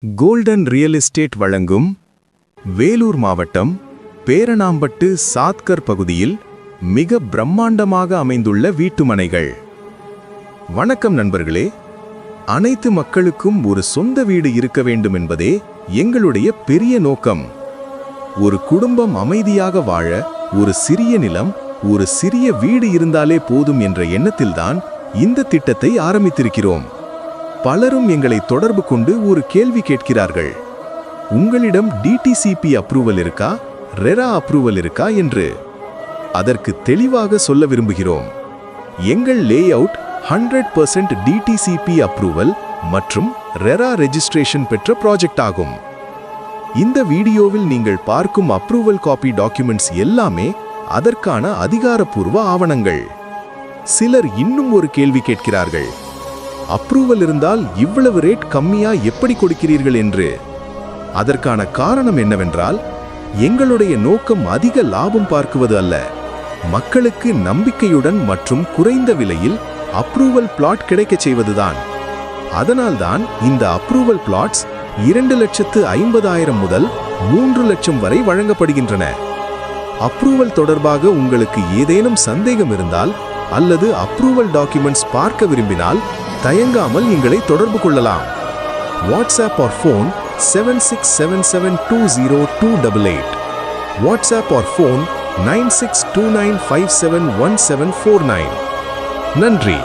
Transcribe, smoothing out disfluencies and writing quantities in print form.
Golden real estate வழங்கும் வேலூர் மாவட்டம் பேரணாம்பட்டு சாத்கர் பகுதியில் மிக பிரம்மாண்டமாக அமைந்துள்ள வீட்டுமனைகள். வணக்கம் நண்பர்களே. அனைத்து மக்களுக்கும் ஒரு சொந்த வீடு இருக்க வேண்டும் என்பதே எங்களுடைய பெரிய நோக்கம். ஒரு குடும்பம் அமைதியாக வாழ ஒரு சிறிய நிலம், ஒரு சிறிய வீடு இருந்தாலே போதும் என்ற எண்ணத்தில்தான் இந்த திட்டத்தை ஆரம்பித்திருக்கிறோம். பலரும் எங்களை தொடர்பு கொண்டு ஒரு கேள்வி கேட்கிறார்கள். உங்களிடம் டிடிசிபி அப்ரூவல் இருக்கா, ரெரா அப்ரூவல் இருக்கா என்று. அதற்கு தெளிவாக சொல்ல விரும்புகிறோம். எங்கள் லேஅவுட் 100% டிடிசிபி அப்ரூவல் மற்றும் ரெரா ரெஜிஸ்ட்ரேஷன் பெற்ற ப்ராஜெக்ட் ஆகும். இந்த வீடியோவில் நீங்கள் பார்க்கும் அப்ரூவல் காப்பி டாக்குமெண்ட்ஸ் எல்லாமே அதற்கான அதிகாரப்பூர்வ ஆவணங்கள். சிலர் இன்னும் ஒரு கேள்வி கேட்கிறார்கள். அப்ரூவல் இருந்தால் இவ்வளவு ரேட் கம்மியா எப்படி கொடுக்கிறீர்கள் என்று. அதற்கான காரணம் என்னவென்றால், எங்களுடைய நோக்கம் அதிக லாபம் பார்க்குவது அல்ல, மக்களுக்கு நம்பிக்கையுடன் மற்றும் குறைந்த விலையில் அப்ரூவல் பிளாட் கிடைக்கச் செய்வதுதான். அதனால்தான் இந்த அப்ரூவல் பிளாட்ஸ் 2,50,000 முதல் 3 லட்சம் வரை வழங்கப்படுகின்றன. அப்ரூவல் தொடர்பாக உங்களுக்கு ஏதேனும் சந்தேகம் இருந்தால் அல்லது அப்ரூவல் டாக்குமெண்ட்ஸ் பார்க்க விரும்பினால் தயங்காமல் எங்களை தொடர்பு கொள்ளலாம். WhatsApp or phone 7677202288. WhatsApp or phone 9629571749. நன்றி.